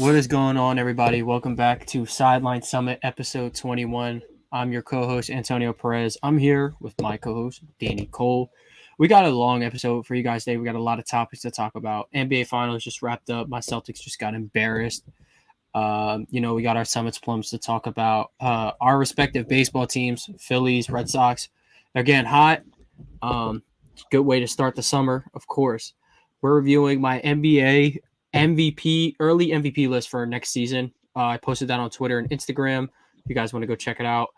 What is going on, everybody? Welcome back to Sideline Summit, episode 21. I'm your co-host, Antonio Perez. I'm here with my co-host, Danny Cole. We got a long episode for you guys today. We got a lot of topics to talk about. NBA Finals just wrapped up. My Celtics just got embarrassed. We got our Summits plums to talk about. Our respective baseball teams, Phillies, Red Sox, they're getting hot. Good way to start the summer, of course. We're reviewing my NBA early MVP list for next season. I posted that on Twitter and Instagram. If you guys want to go check it out.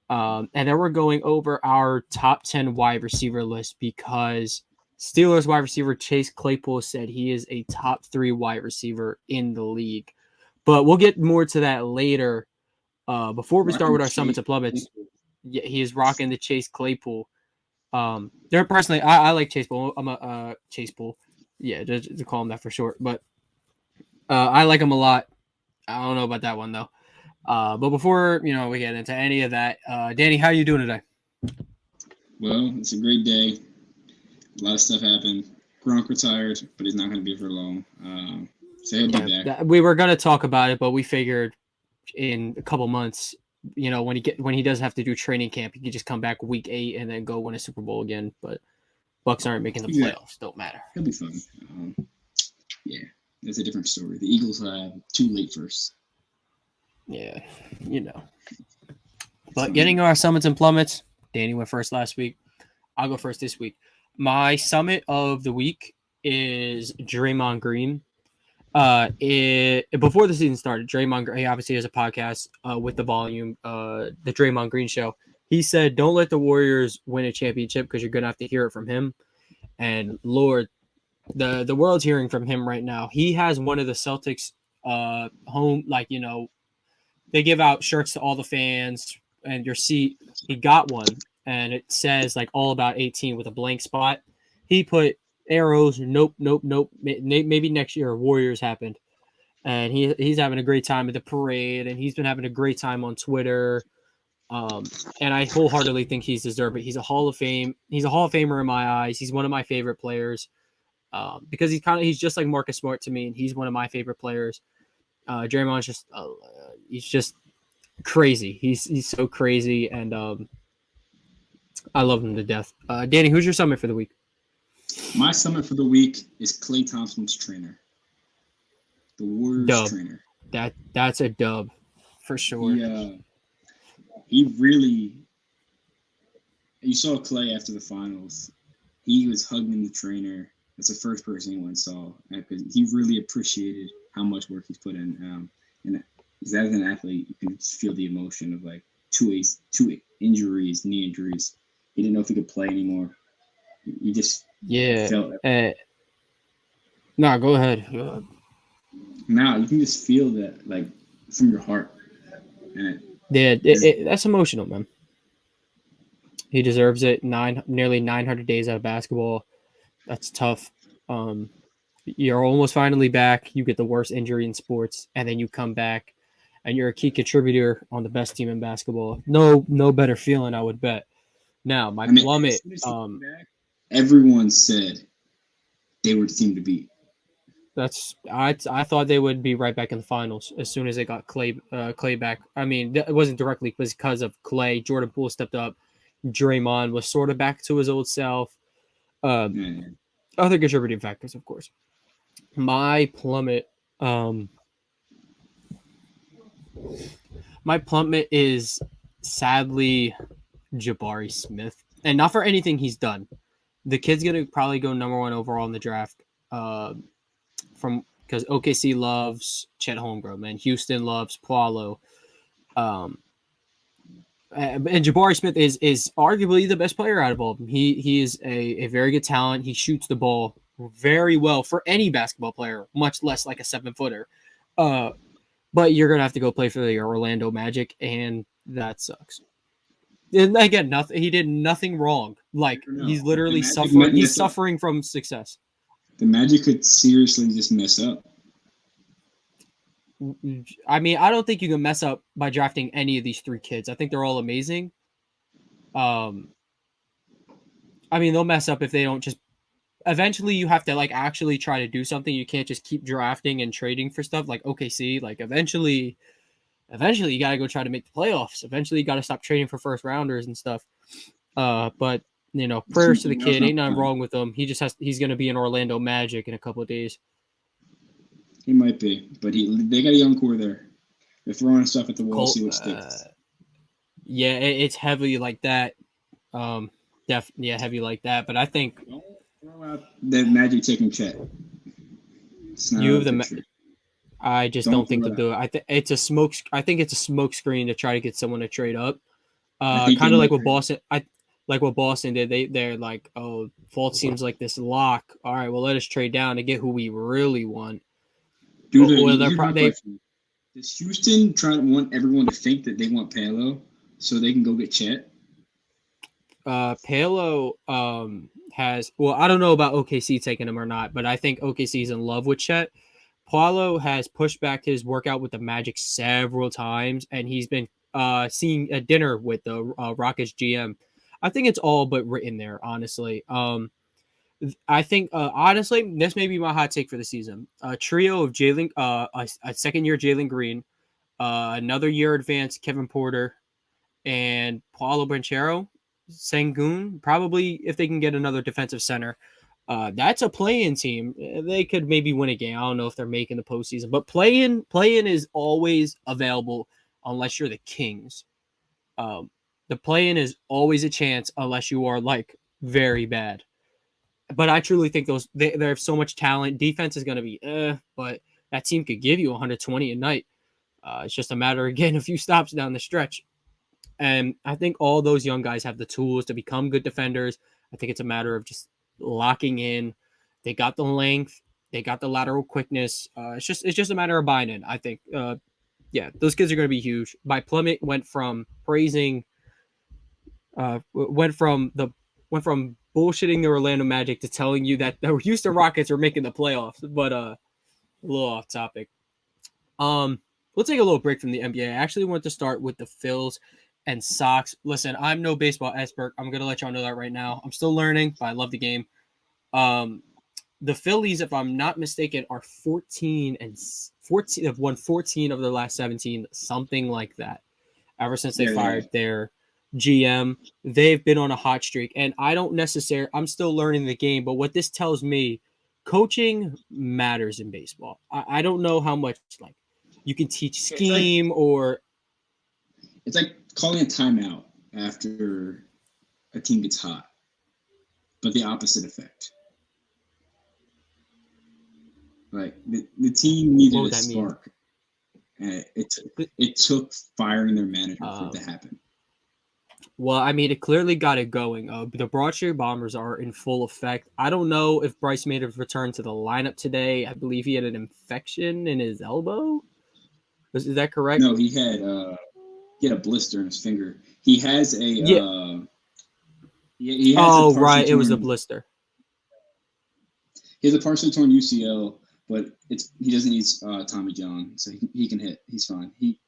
And then we're going over our top 10 wide receiver list because Steelers wide receiver Chase Claypool said he is a top 3 wide receiver in the league. But we'll get more to that later. Before we start with our Summits and Plummets, he is rocking the Chase Claypool. There personally, I like Chase Bull. I'm a Chase Bull. Yeah, just to call him that for short. But I like him a lot. I don't know about that one though. But before we get into any of that, Danny, how you doing today? Well, it's a great day. A lot of stuff happened. Gronk retired, but he's not going to be for long. So he'll be back. We were going to talk about it, but we figured in a couple months, when he does have to do training camp, he can just come back week 8 and then go win a Super Bowl again. But Bucks aren't making the playoffs. Don't matter. He'll be fun. Yeah, that's a different story. The Eagles have 2 late firsts. Yeah, But getting our Summits and Plummets, Danny went first last week. I'll go first this week. My Summit of the week is Draymond Green. Before the season started, Draymond Green, he obviously has a podcast with the Volume, the Draymond Green Show. He said, "Don't let the Warriors win a championship because you're gonna have to hear it from him." And Lord, the world's hearing from him right now. He has one of the Celtics home, they give out shirts to all the fans and your seat. He got one, and it says all about 18 with a blank spot. He put arrows. Nope. Maybe next year Warriors happened, and he's having a great time at the parade, and he's been having a great time on Twitter. And I wholeheartedly think he's deserved it. He's a Hall of Famer in my eyes. He's one of my favorite players because he's just like Marcus Smart to me, and he's one of my favorite players. Draymond's just he's just crazy. He's so crazy, and I love him to death. Danny, who's your summit for the week? My summit for the week is Klay Thompson's trainer, the Warriors trainer. That's a dub for sure. He really. You saw Klay after the finals. He was hugging the trainer. That's the first person anyone saw because he really appreciated how much work he's put in. And as an athlete, you can just feel the emotion of two injuries, knee injuries. He didn't know if he could play anymore. He just felt it. No, go ahead. Now you can just feel that from your heart. And that's emotional, man. He deserves it. Nearly 900 days out of basketball. That's tough. You're almost finally back. You get the worst injury in sports, and then you come back, and you're a key contributor on the best team in basketball. No better feeling, I would bet. Now, plummet. Everyone said they were the team to beat. I thought they would be right back in the finals as soon as they got Klay back. I mean, it wasn't directly because of Klay. Jordan Poole stepped up. Draymond was sort of back to his old self. Other contributing factors, of course. My plummet is sadly Jabari Smith, and not for anything he's done. The kid's gonna probably go number 1 overall in the draft. Because OKC loves Chet Holmgren, man. Houston loves Paolo. And Jabari Smith is arguably the best player out of all of them. He is a very good talent. He shoots the ball very well for any basketball player, much less like a 7-footer. But you're gonna have to go play for the Orlando Magic, and that sucks. And again, he did nothing wrong. He's literally suffering. He's suffering from success. The Magic could seriously just mess up. I mean, I don't think you can mess up by drafting any of these 3 kids. I think they're all amazing. I mean, they'll mess up if they don't just eventually you have to like actually try to do something. You can't just keep drafting and trading for stuff like OKC. Like eventually you got to go try to make the playoffs. Eventually you got to stop trading for first rounders and stuff. But prayers to the kid. Ain't nothing wrong with him. He's going to be in Orlando Magic in a couple of days. He might be, but they got a young core there. They're throwing stuff at the wall, see what sticks. Yeah, it's heavy like that. Heavy like that. But I think don't throw out the Magic taking Chet. I just don't think they'll do it. I think it's a smoke screen to try to get someone to trade up. Kind of like what Boston. Like what Boston did. They're like, oh, Fultz seems like this lock. All right, well, let us trade down to get who we really want. Does Houston want everyone to think that they want Paolo so they can go get Chet? Paolo has. Well, I don't know about OKC taking him or not, but I think OKC is in love with Chet. Paolo has pushed back his workout with the Magic several times, and he's been seeing a dinner with the Rockets GM. I think it's all but written there, honestly. I think, honestly, this may be my hot take for the season. A trio of Jalen, a second-year Jalen Green, another year advanced Kevin Porter, and Paolo Banchero, Sengun, probably if they can get another defensive center. That's a play-in team. They could maybe win a game. I don't know if they're making the postseason, but play-in is always available unless you're the Kings. The play-in is always a chance unless you are like very bad. But I truly think they have so much talent. Defense is going to be but that team could give you 120 a night. It's just a matter of getting a few stops down the stretch. And I think all those young guys have the tools to become good defenders. I think it's a matter of just locking in. They got the length. They got the lateral quickness. It's just a matter of buying in. I think, those kids are going to be huge. My plummet went from bullshitting the Orlando Magic to telling you that the Houston Rockets are making the playoffs. But a little off topic. We'll take a little break from the NBA. I actually want to start with the Phils and Sox. Listen, I'm no baseball expert. I'm going to let y'all know that right now. I'm still learning, but I love the game. The Phillies, if I'm not mistaken, are 14 and 14. Have won 14 of their last 17, something like that. Ever since they fired their GM, they've been on a hot streak. And I'm still learning the game, but what this tells me, coaching matters in baseball. I don't know how much like you can teach scheme it's like calling a timeout after a team gets hot, but the opposite effect. Like the team needed a spark. It took firing their manager for it to happen. Well, I mean, it clearly got it going. The Broad Street Bombers are in full effect. I don't know if Bryce made a return to the lineup today. I believe he had an infection in his elbow. Is that correct? No, he had a blister in his finger. He has a right, it was a blister. He has a partially torn UCL, but he doesn't need Tommy John, so he can hit. He's fine. He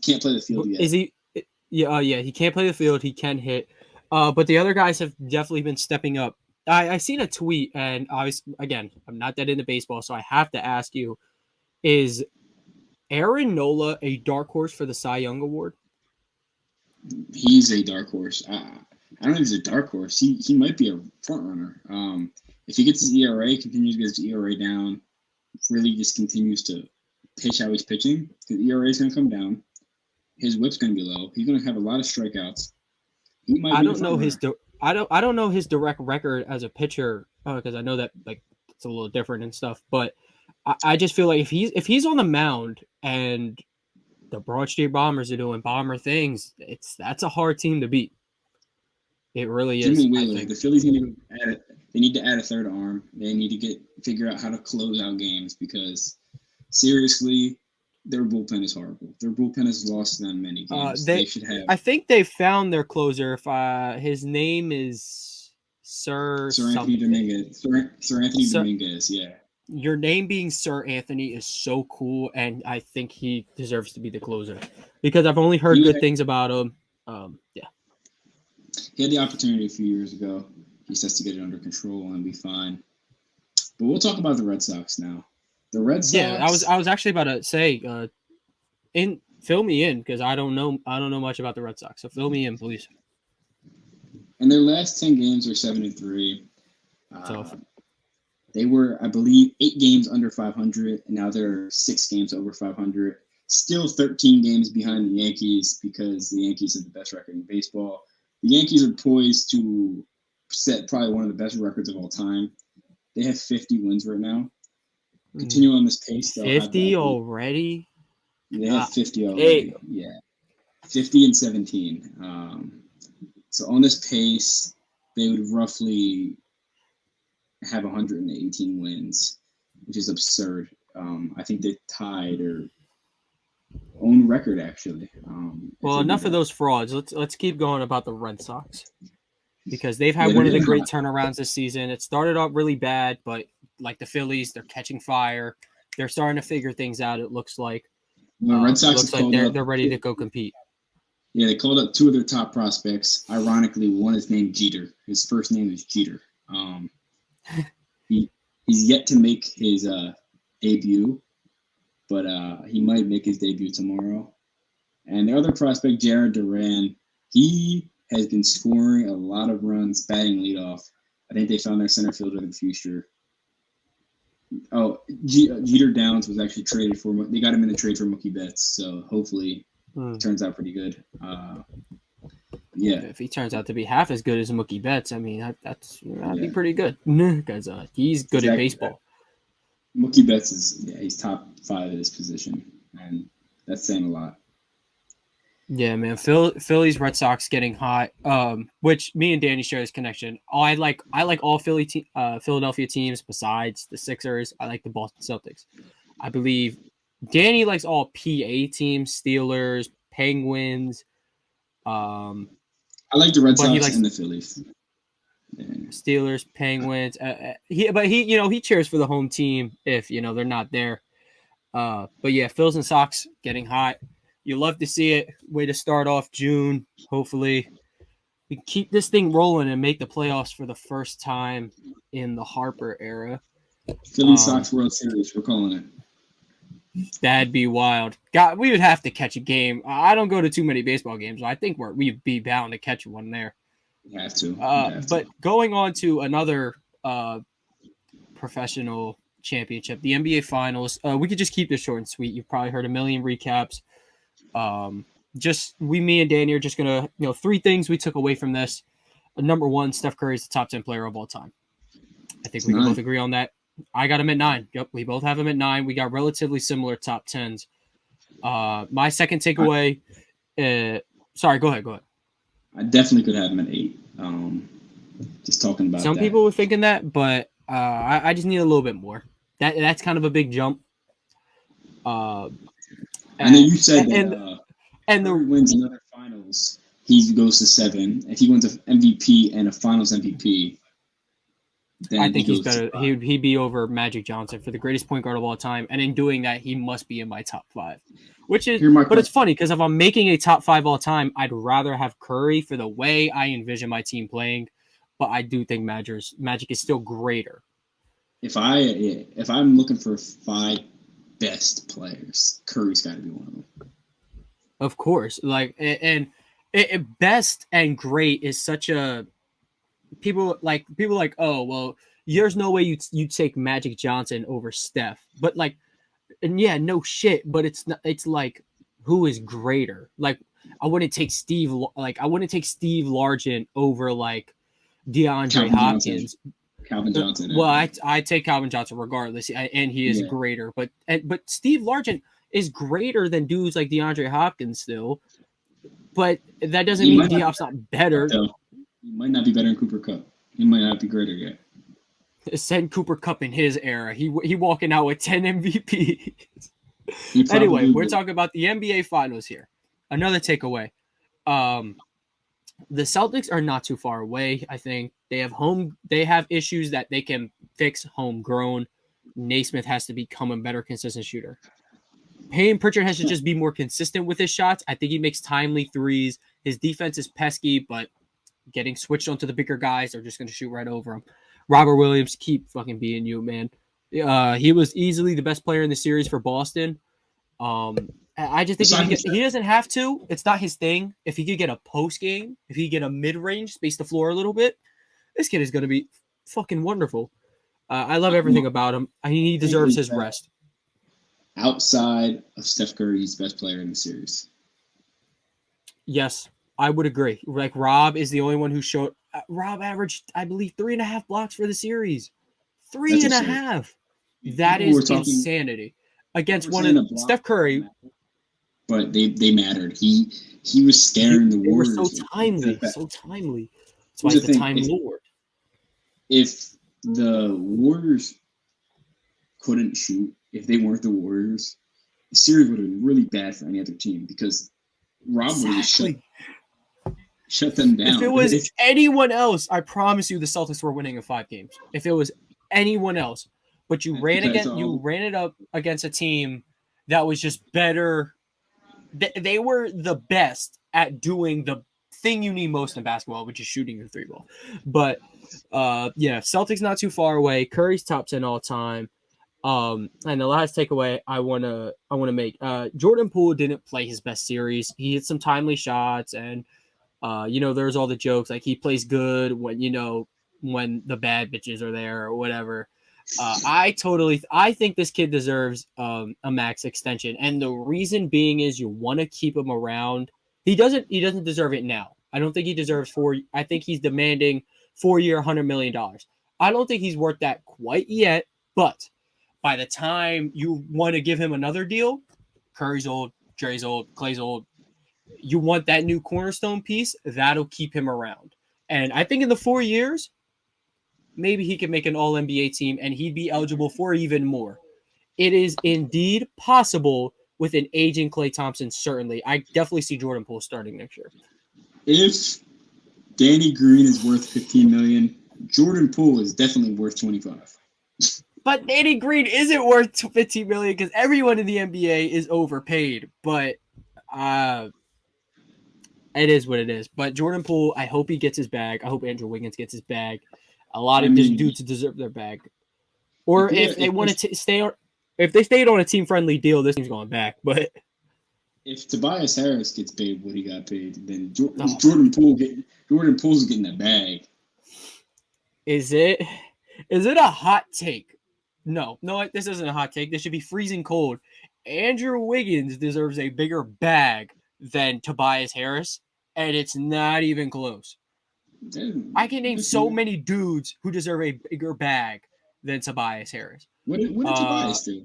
can't play the field yet. Is he? Yeah, he can't play the field. He can hit, but the other guys have definitely been stepping up. I seen a tweet, and I'm not that into baseball, so I have to ask you: is Aaron Nola a dark horse for the Cy Young Award? He's a dark horse. I don't know if he's a dark horse. He might be a front runner. If he gets his ERA, continues to get his ERA down, really just continues to pitch how he's pitching, his ERA is going to come down. His whip's going to be low. He's going to have a lot of strikeouts. He might. I don't know his direct record as a pitcher because I know that like it's a little different and stuff. But I just feel like if he's on the mound and the Broad Street Bombers are doing bomber things, that's a hard team to beat. It really is. The Phillies need to add a third arm. They need to figure out how to close out games because seriously, their bullpen is horrible. Their bullpen has lost them many games. They should have. I think they found their closer. If his name is Sir Anthony Dominguez. Sir Anthony Dominguez. Yeah. Your name being Sir Anthony is so cool, and I think he deserves to be the closer because I've only heard good things about him. He had the opportunity a few years ago. He says to get it under control and be fine. But we'll talk about the Red Sox now. The Red Sox. Yeah, I was actually about to say, fill me in because I don't know much about the Red Sox. So fill me in, please. In their last 10 games, they're 7-3. Tough. They were, I believe, 8 games under 500, and now they're 6 games over 500. Still 13 games behind the Yankees because the Yankees have the best record in baseball. The Yankees are poised to set probably one of the best records of all time. They have 50 wins right now. Continue on this pace. 50 already? They have 50 already. Yeah. 50 and 17. So on this pace, they would roughly have 118 wins, which is absurd. I think they tied or own record actually. Well, enough of those frauds. Let's keep going about the Red Sox because they've had one of the great turnarounds this season. It started off really bad, but like the Phillies, they're catching fire. They're starting to figure things out. It looks like. The Red Sox looks like they're ready to go compete. Yeah, they called up 2 of their top prospects. Ironically, one is named Jeter. His first name is Jeter. He's yet to make his debut, but he might make his debut tomorrow. And the other prospect, Jared Duran, he has been scoring a lot of runs, batting leadoff. I think they found their center fielder of the future. Oh, Jeter Downs was actually traded for. They got him in the trade for Mookie Betts, so hopefully it turns out pretty good. Yeah, if he turns out to be half as good as Mookie Betts, I mean that'd be pretty good because he's good at baseball. Mookie Betts he's top 5 at his position, and that's saying a lot. Yeah, man. Phillies, Red Sox getting hot. Which me and Danny share this connection. I like all Philadelphia teams besides the Sixers. I like the Boston Celtics. I believe Danny likes all PA teams: Steelers, Penguins. I like the Red Sox and the Phillies. Yeah. Steelers, Penguins. He cheers for the home team if they're not there. But yeah, Phils and Sox getting hot. You love to see it. Way to start off June. Hopefully, we keep this thing rolling and make the playoffs for the first time in the Harper era. Philly Sox World Series, we're calling it. That'd be wild. God, we would have to catch a game. I don't go to too many baseball games, so I think we'd be bound to catch one there. You have to. But going on to another professional championship, the NBA Finals. We could just keep this short and sweet. You've probably heard a million recaps. Me and Danny are just gonna 3 things we took away from this. Number 1, Steph Curry is the top 10 player of all time. I think we can both agree on that. I got him at 9. Yep, we both have him at 9. We got relatively similar top 10s. My second takeaway. Sorry, go ahead. I definitely could have him at 8. Just talking about some people were thinking that, but I just need a little bit more. That's kind of a big jump. And then you said and the wins another finals, he goes to 7. If he wins an MVP and a Finals MVP, then I think he's better. He'd be over Magic Johnson for the greatest point guard of all time, and in doing that, he must be in my top 5. But it's funny because if I'm making a top 5 all time, I'd rather have Curry for the way I envision my team playing. But I do think Magic is still greater. If I'm looking for 5 best players, Curry's got to be one of them. Of course, best and great is such a people like, oh well, there's no way you take Magic Johnson over Steph, but no shit, but it's not. It's like who is greater? Like I wouldn't take Steve Largent over DeAndre Hopkins. Calvin Johnson. Well, I take Calvin Johnson regardless, and he is greater. But Steve Largent is greater than dudes like DeAndre Hopkins still. But that doesn't mean Diop's not better. He might not be better than Cooper Kupp. He might not be greater yet. Send Cooper Kupp in his era. He walking out with 10 MVPs. Anyway, we're talking about the NBA Finals here. Another takeaway. The Celtics are not too far away. I think they have issues that they can fix homegrown. Naismith has to become a better consistent shooter. Payne Pritchard has to just be more consistent with his shots. I think he makes timely threes. His defense is pesky, but getting switched onto the bigger guys, they're just going to shoot right over him. Robert Williams, keep fucking being you, man. He was easily the best player in the series for Boston. I just think he doesn't have to. It's not his thing. If he could get a post game, if he could get a mid range, space the floor a little bit, this kid is going to be fucking wonderful. I love everything about him. He deserves his rest. Outside of Steph Curry, he's the best player in the series. Yes, I would agree. Like Rob is the only one who showed. Rob averaged, I believe, 3.5 blocks for the series. 3.5. That is insanity. Against one of Steph Curry. But they mattered. He was scaring the Warriors. So timely. That's why he's the Time Lord. If the Warriors couldn't shoot, if they weren't the Warriors, the series would have been really bad for any other team because Rob would have shut them down. If it was anyone else, I promise you the Celtics were winning in 5 games. If it was anyone else. But you ran it up against a team that was just better. They were the best at doing the thing you need most in basketball, which is shooting your 3 ball. But Celtics not too far away. Curry's top 10 all time. And the last takeaway I wanna make. Jordan Poole didn't play his best series. He hit some timely shots, and there's all the jokes like he plays good when the bad bitches are there or whatever. I think this kid deserves a max extension, and the reason being is you want to keep him around. He doesn't deserve it now. I don't think he deserves 4. I think he's demanding 4-year, $100 million. I don't think he's worth that quite yet, but by the time you want to give him another deal, Curry's old, Dre's old, Clay's old. You want that new cornerstone piece that'll keep him around, and I think in the 4 years. Maybe he can make an all-NBA team, and he'd be eligible for even more. It is indeed possible with an aging Klay Thompson, certainly. I definitely see Jordan Poole starting next year. If Danny Green is worth $15 million, Jordan Poole is definitely worth $25 million. But Danny Green isn't worth $15 million because everyone in the NBA is overpaid. But it is what it is. But Jordan Poole, I hope he gets his bag. I hope Andrew Wiggins gets his bag. A lot of dudes deserve their bag. Or if they wanted to stay on, if they stayed on a team-friendly deal, this team's going back. But if Tobias Harris gets paid what he got paid, then Jordan Poole's getting that bag. Is it a hot take? No, this isn't a hot take. This should be freezing cold. Andrew Wiggins deserves a bigger bag than Tobias Harris, and it's not even close. I can name so many dudes who deserve a bigger bag than Tobias Harris. What did Tobias do?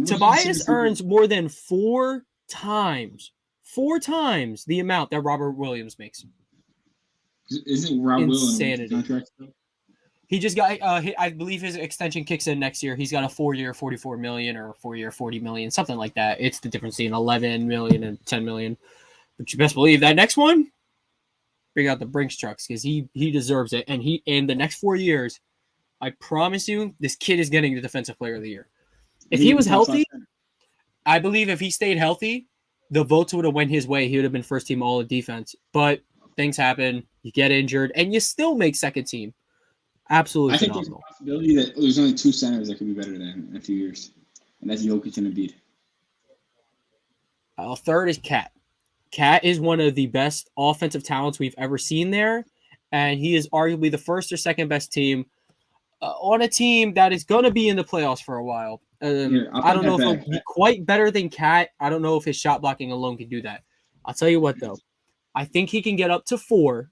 Tobias earns more than 4 times the amount that Robert Williams makes. Isn't Rob insanity? Contract? He just got. I believe his extension kicks in next year. He's got a 4-year, $44 million, or a 4-year, $40 million, something like that. It's the difference between $11 million and $10 million. But you best believe that next one. Bring out the Brinks trucks because he deserves it. And in the next 4 years, I promise you, this kid is getting the Defensive Player of the Year. If he was healthy, I believe if he stayed healthy, the votes would have went his way. He would have been first team all of defense. But things happen. You get injured, and you still make second team. Absolutely phenomenal. I think there's a possibility that there's only 2 centers that could be better than him in a few years, and that's Jokic and Embiid. Third is Cat. Cat is one of the best offensive talents we've ever seen there, and he is arguably the first or second best team on a team that is going to be in the playoffs for a while. I don't know if he'll be quite better than Cat. I don't know if his shot blocking alone can do that. I'll tell you what, though. I think he can get up to 4.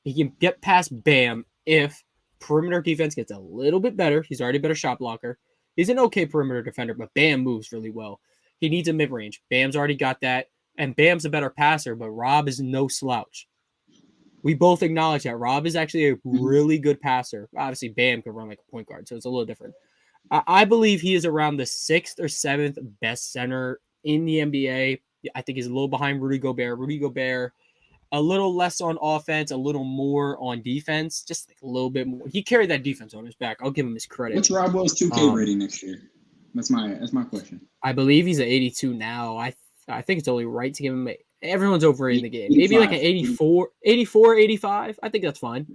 He can get past Bam if perimeter defense gets a little bit better. He's already a better shot blocker. He's an okay perimeter defender, but Bam moves really well. He needs a mid-range. Bam's already got that. And Bam's a better passer, but Rob is no slouch. We both acknowledge that. Rob is actually a really good passer. Obviously, Bam can run like a point guard, so it's a little different. I believe he is around the 6th or 7th best center in the NBA. I think he's a little behind Rudy Gobert. Rudy Gobert, a little less on offense, a little more on defense, just like a little bit more. He carried that defense on his back. I'll give him his credit. What's Rob Will's 2K rating next year? That's my question. I believe he's an 82 now. I think it's only right to give him everyone's overrating the game. Maybe like an 84, 85. I think that's fine.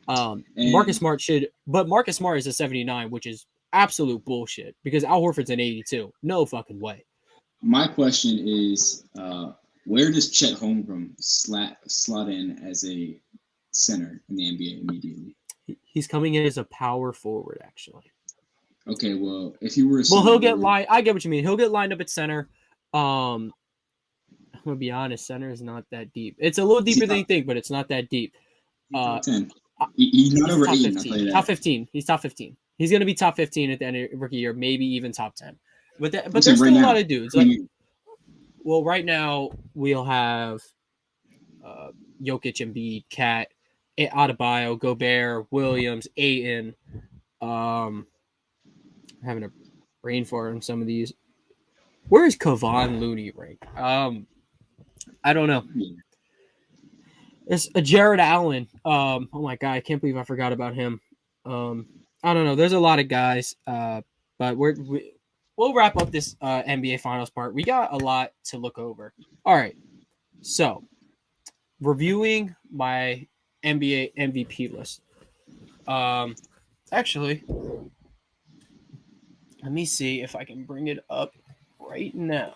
Marcus Smart Marcus Smart is a 79, which is absolute bullshit because Al Horford's an 82. No fucking way. My question is, where does Chet Holmgren slot in as a center in the NBA immediately? He's coming in as a power forward, actually. Okay, well, if he were he'll get lined. I get what you mean. He'll get lined up at center. I'm gonna be honest. Center is not that deep. It's a little deeper than you think, but it's not that deep. Top 10. He's not over 8. Top 15. He's top 15. He's gonna be top 15 at the end of rookie year, maybe even top 10. But there's still a lot of dudes. Well, right now we'll have Jokic, Embiid, Cat, Adebayo, Gobert, Williams, Ayton. I'm having a brain fart on some of these. Where is Kevon Looney ranked? I don't know. It's a Jared Allen. Oh my god, I can't believe I forgot about him. I don't know. There's a lot of guys, but we'll wrap up this NBA Finals part. We got a lot to look over. All right, so reviewing my NBA MVP list. Actually, let me see if I can bring it up right now.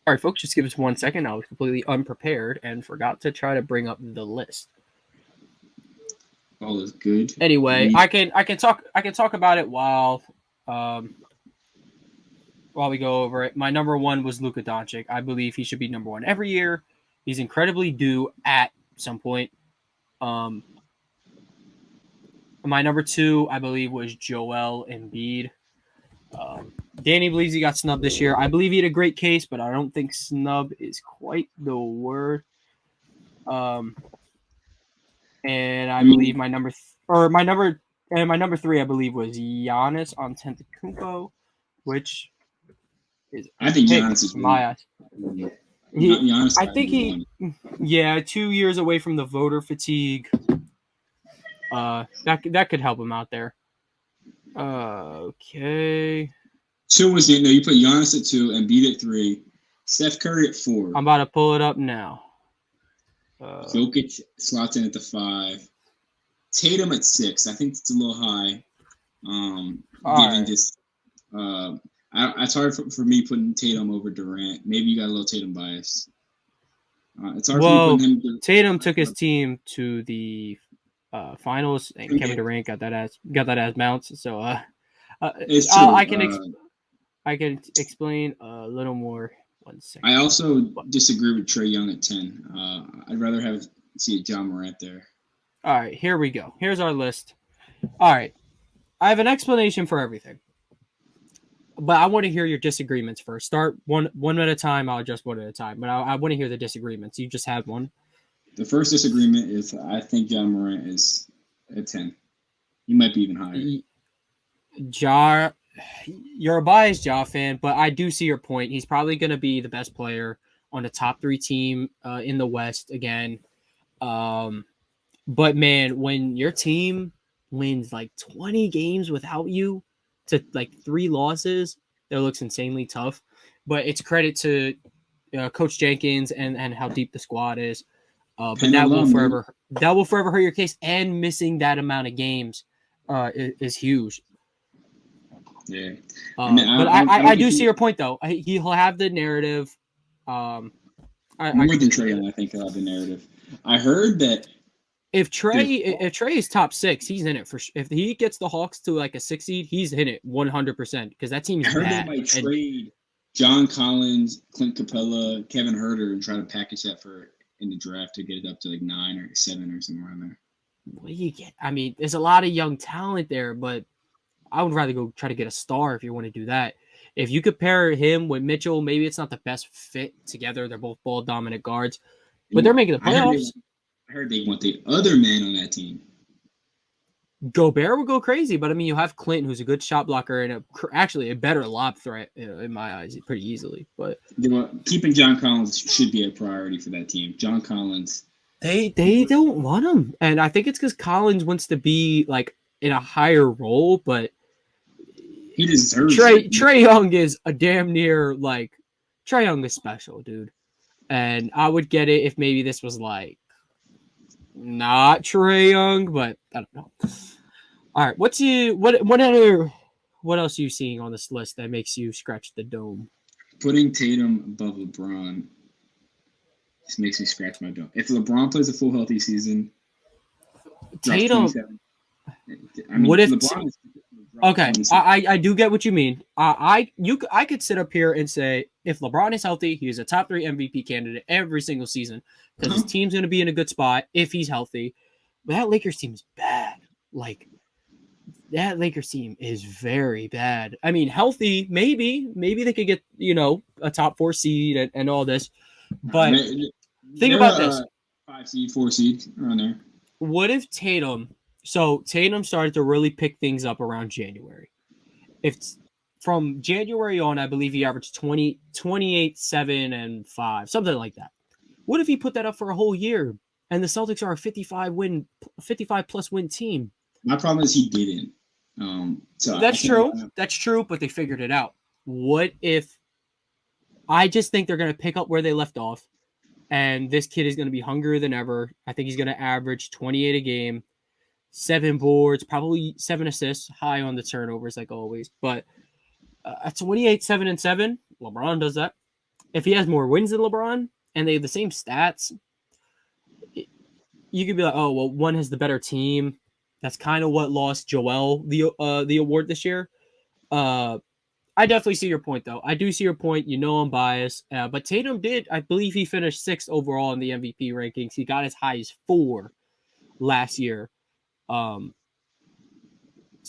All right, folks, just give us 1 second. I was completely unprepared and forgot to try to bring up the list. All is good. Anyway, I can talk about it while we go over it. My number one was Luka Doncic. I believe he should be number one every year. He's incredibly due at some point. My number two, I believe, was Joel Embiid. Danny believes he got snubbed this year. I believe he had a great case, but I don't think snub is quite the word. And I believe my number three, I believe, was Giannis Antetokounmpo, which is I think Giannis is my eyes. I think 2 years away from the voter fatigue. That could help him out there. Okay. Two was you put Giannis at 2, Embiid at 3, Steph Curry at 4. I'm about to pull it up now. Jokic slots in at the 5. Tatum at 6. I think it's a little high. It's hard for me putting Tatum over Durant. Maybe you got a little Tatum bias. It's hard for me putting him. Tatum took his team to the finals, and Kevin Durant got that ass bounce. So it's true. I can explain a little more. 1 second. I also disagree with Trae Young at 10. I'd rather see John Morant there. All right, here we go. Here's our list. All right, I have an explanation for everything, but I want to hear your disagreements first. Start one at a time. I'll address one at a time, but I want to hear the disagreements. You just had one. The first disagreement is I think John Morant is at 10. He might be even higher. You're a biased Ja fan, but I do see your point. He's probably going to be the best player on the top 3 team in the West again. But man, when your team wins like 20 games without you to like 3 losses, that looks insanely tough. But it's credit to Coach Jenkins and how deep the squad is. But that will forever hurt your case. And missing that amount of games is huge. Yeah, but I do see your point though. He'll have the narrative. More than Trae Young, I think he'll have the narrative. I heard that if Trae is top 6, he's in it for. If he gets the Hawks to like a 6 seed, he's in it 100% because that team's I heard bad. They might trade John Collins, Clint Capella, Kevin Huerter, and try to package that in the draft to get it up to like 9 or 7 or somewhere around there. What do you get? I mean, there's a lot of young talent there, but I would rather go try to get a star if you want to do that. If you compare him with Mitchell, maybe it's not the best fit together. They're both ball dominant guards, but they're making the playoffs. I heard they want the other man on that team. Gobert would go crazy, but I mean, you have Clint, who's a good shot blocker and actually a better lob threat in my eyes, pretty easily. But keeping John Collins should be a priority for that team. John Collins, they don't want him, and I think it's because Collins wants to be like in a higher role, but he deserves Trae Young is a damn near like Trae Young is special, dude. And I would get it if maybe this was like Not Trae Young, but I don't know. All right, what else are you seeing on this list that makes you scratch the dome? Putting Tatum above LeBron just makes me scratch my dome. If LeBron plays a full healthy season, drops Tatum. 27. I mean, What if? LeBron is Okay, I do get what you mean. I could sit up here and say if LeBron is healthy, he is a top 3 MVP candidate every single season because his team's going to be in a good spot if he's healthy. But that Lakers team is bad. Like that Lakers team is very bad. I mean, healthy, maybe they could get a top 4 seed and all this. But think about this: 5 seed, 4 seed around there. What if Tatum? So Tatum started to really pick things up around January. If from January on, I believe he averaged 28, 7, and 5, something like that. What if he put that up for a whole year and the Celtics are a 55 plus win team? My problem is he didn't. That's true. That's true, but they figured it out. What if I just think they're going to pick up where they left off and this kid is going to be hungrier than ever. I think he's going to average 28 a game, 7 boards, probably 7 assists, high on the turnovers like always. But at 28, 7, and 7, LeBron does that. If he has more wins than LeBron and they have the same stats, you could be like, oh, well, one has the better team. That's kind of what lost Joel the award this year. I definitely see your point, though. I do see your point. I'm biased. But Tatum did, I believe he finished 6th overall in the MVP rankings. He got as high as 4 last year. I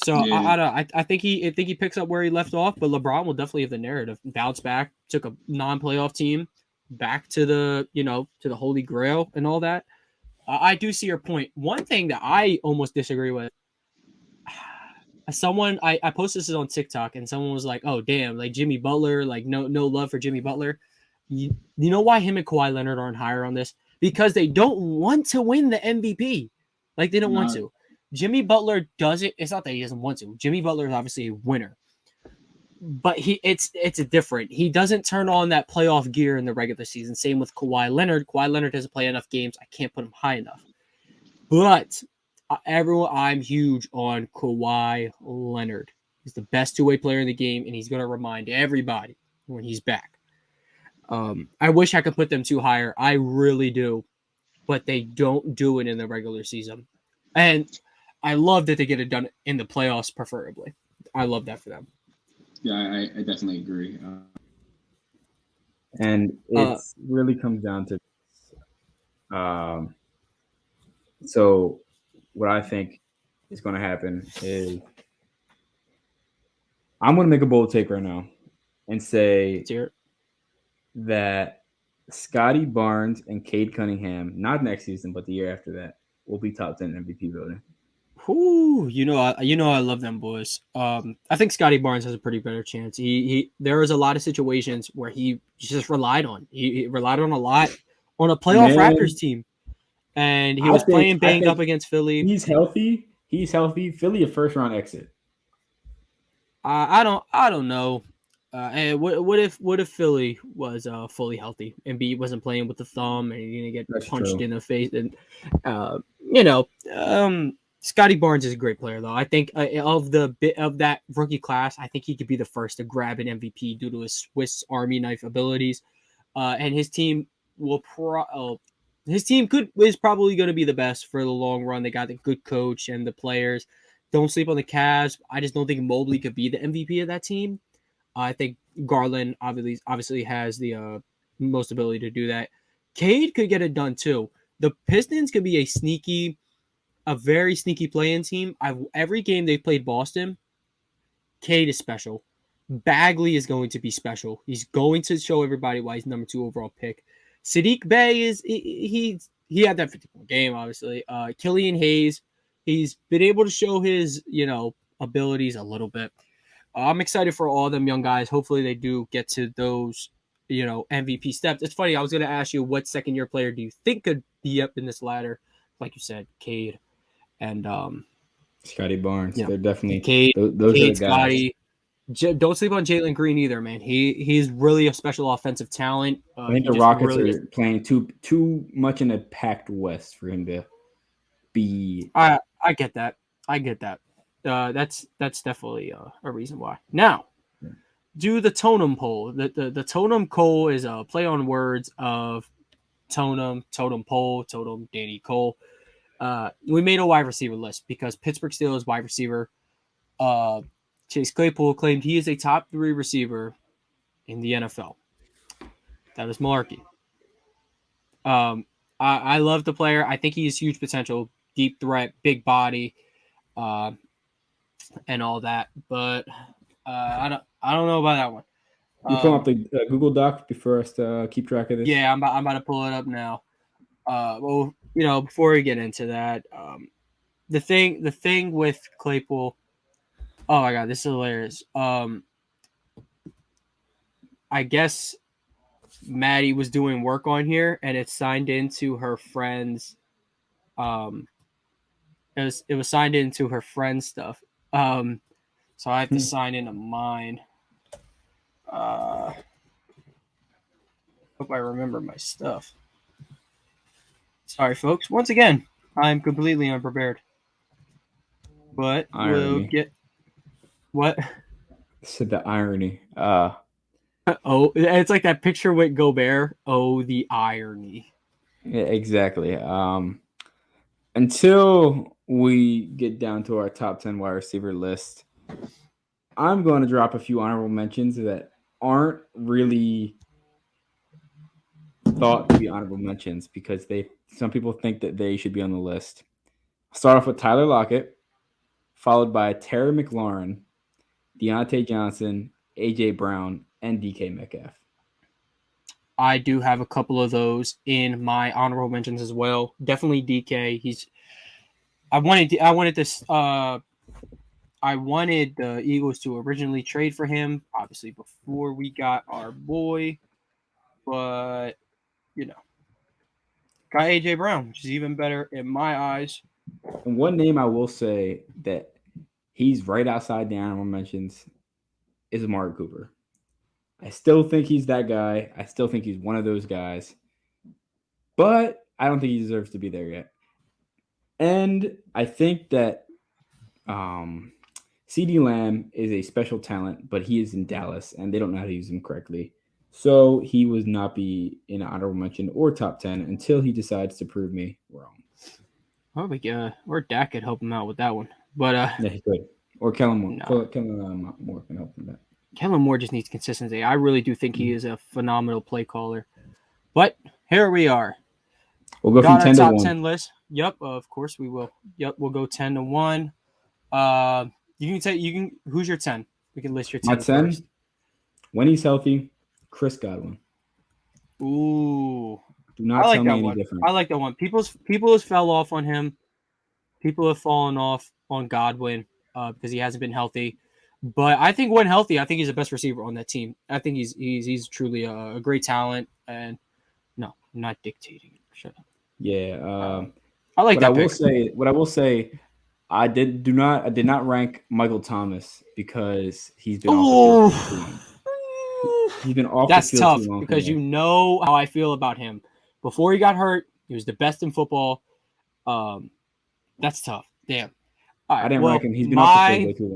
don't know. I think he picks up where he left off, but LeBron will definitely have the narrative. Bounce back, took a non-playoff team back to the Holy Grail and all that. I do see your point. One thing that I almost disagree with, someone I posted this on TikTok and someone was like, "Oh damn, like Jimmy Butler, like no love for Jimmy Butler." You know why him and Kawhi Leonard aren't higher on this? Because they don't want to win the MVP. Like they don't want to. Jimmy Butler doesn't. It's not that he doesn't want to. Jimmy Butler is obviously a winner, but it's different. He doesn't turn on that playoff gear in the regular season. Same with Kawhi Leonard. Kawhi Leonard doesn't play enough games. I can't put him high enough. But I'm huge on Kawhi Leonard. He's the best 2-way player in the game, and he's going to remind everybody when he's back. I wish I could put them 2 higher. I really do, but they don't do it in the regular season. And I love that they get it done in the playoffs, preferably. I love that for them. Yeah, I definitely agree. And it really comes down to so what I think is going to happen is I'm going to make a bold take right now and say that Scotty Barnes and Cade Cunningham, not next season, but the year after that, will be top 10 MVP voting. Ooh, I love them boys. I think Scotty Barnes has a pretty better chance. There was a lot of situations where he just relied on. He relied on a lot on a playoff Raptors team, and he was playing banged up against Philly. He's healthy. Philly a first round exit. I don't know. And what if Philly was fully healthy and B wasn't playing with the thumb and he didn't get punched in the face and Scotty Barnes is a great player, though. I think of that rookie class, I think he could be the first to grab an MVP due to his Swiss Army knife abilities. And his team is probably going to be the best for the long run. They got the good coach and the players. Don't sleep on the Cavs. I just don't think Mobley could be the MVP of that team. I think Garland obviously has the most ability to do that. Cade could get it done too. The Pistons could be a very sneaky play-in team. Every game they've played Boston, Cade is special. Bagley is going to be special. He's going to show everybody why he's number 2 overall pick. Sadiq Bey he had that 50-point game, obviously. Killian Hayes, he's been able to show his abilities a little bit. I'm excited for all them young guys. Hopefully they do get to those MVP steps. It's funny. I was going to ask you what second-year player do you think could be up in this ladder? Like you said, Cade and Scotty Barnes. They're definitely Cade. Those Cade, are the guys. Scotty. Don't sleep on Jalen Green either, man. He's really a special offensive talent. I think the Rockets are playing too much in a packed West for him to be. I get that. I get that. That's definitely a reason why. Now, do the totem pole. The totem pole is a play on words of totem pole, totem Danny Cole. We made a wide receiver list because Pittsburgh Steelers wide receiver Chase Claypool claimed he is a top 3 receiver in the NFL. That is malarkey. I love the player. I think he has huge potential, deep threat, big body, and all that. But I don't know about that one. You pull up the Google Doc before us to keep track of this. Yeah, I'm about to pull it up now. Well, before we get into that, the thing with Claypool. Oh my God, this is hilarious. I guess Maddie was doing work on here, and it's signed into her friend's. It was signed into her friend's stuff. So I have to sign into mine. Hope I remember my stuff. Sorry, folks. Once again, I'm completely unprepared. But Irony. we'll get what? Said the irony. Oh, it's like that picture with Gobert. Oh, the irony. Yeah, exactly. Until we get down to our top 10 wide receiver list, I'm going to drop a few honorable mentions that aren't really thought to be honorable mentions because some people think that they should be on the list. I'll start off with Tyler Lockett, followed by Terry McLaurin, Deontay Johnson, AJ Brown, and DK Metcalf. I do have a couple of those in my honorable mentions as well. Definitely DK. I wanted the Eagles to originally trade for him, obviously before we got our boy, but got AJ Brown, which is even better in my eyes. And one name I will say that he's right outside the honorable mentions is Amari Cooper. I still think he's that guy. I still think he's one of those guys. But I don't think he deserves to be there yet. And I think that CeeDee Lamb is a special talent, but he is in Dallas, and they don't know how to use him correctly. So he would not be in an honorable mention or top 10 until he decides to prove me wrong. Oh, or Dak could help him out with that one. But yeah, he could. Or Kellen Moore. No. Kellen Moore can help him with that. Kellen Moore just needs consistency. I really do think he is a phenomenal play caller. But here we are. We'll go from 10 to 1. Top 10 list. Yep, of course we will. Yep, we'll go 10 to 1. Who's your 10? We can list your 10 My 10, first. When he's healthy, Chris Godwin. Ooh. Do not tell me any different. I like that one. People have fell off on him. People have fallen off on Godwin because he hasn't been healthy. But I think when healthy, I think he's the best receiver on that team. I think he's truly a great talent. And no, I'm not dictating. Shut up. Yeah. I like that. What I will say, I did not rank Michael Thomas because he's been off the field too long. He's been off the field too long. That's tough because you know how I feel about him. Before he got hurt, he was the best in football. That's tough. Damn. All right, I didn't rank him. He's been off the field way too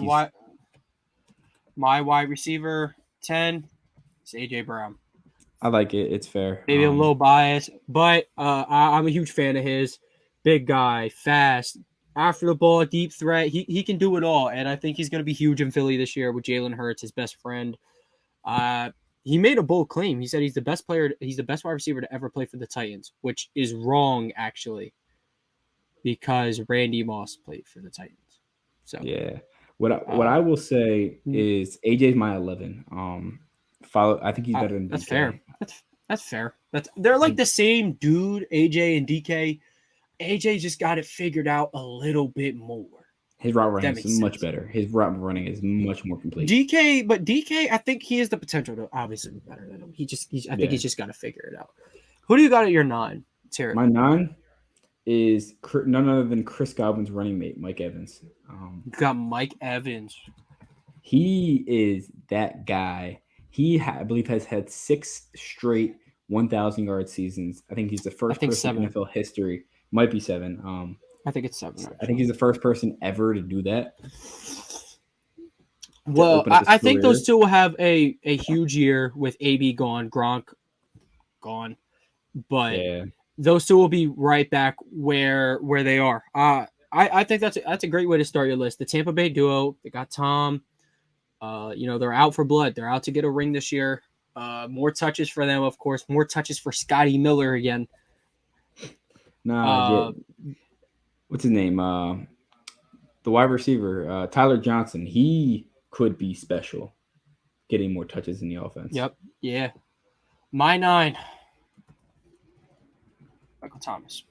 long. My wide receiver 10 is AJ Brown. I like it. It's fair. Maybe a little biased, but I'm a huge fan of his. Big guy, fast, after the ball, deep threat. He can do it all, and I think he's going to be huge in Philly this year with Jalen Hurts, his best friend. He made a bold claim. He said he's the best player. He's the best wide receiver to ever play for the Titans, which is wrong actually, because Randy Moss played for the Titans. So yeah, what I will say is AJ's my 11. I think he's better than that's DK. Fair. That's fair. They're like the same dude, AJ and DK. AJ just got it figured out a little bit more. His route running is much better. His route running is much more complete. DK, I think he has the potential to obviously be better than him. I think he's just got to figure it out. Who do you got at your 9? Terry? My 9 is none other than Chris Godwin's running mate, Mike Evans. You got Mike Evans. He is that guy. He, I believe, has had 6 straight 1,000-yard seasons. I think he's the first person in NFL history Might be 7. I think it's 7. I think he's the first person ever to do that. Well, open up his I think those career. two will have a huge year with AB gone, Gronk gone, but Yeah. those two will be right back where they are. I think that's a great way to start your list. The Tampa Bay duo, they got Tom. They're out for blood. They're out to get a ring this year. More touches for them, of course. More touches for Scotty Miller again. Yeah. What's his name? The wide receiver, Tyler Johnson. He could be special, getting more touches in the offense. Yep. Yeah. My 9. Michael Thomas.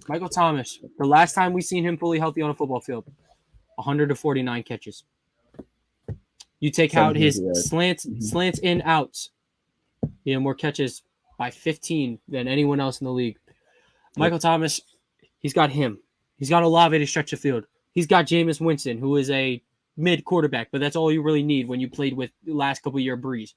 Michael Thomas. The last time we seen him fully healthy on a football field, 149 catches. You take out his slants in outs. He had more catches by 15 than anyone else in the league. Michael Thomas, he's got him. He's got Olave to stretch the field. He's got Jameis Winston, who is a mid quarterback, but that's all you really need when you played with the last couple of year Breeze.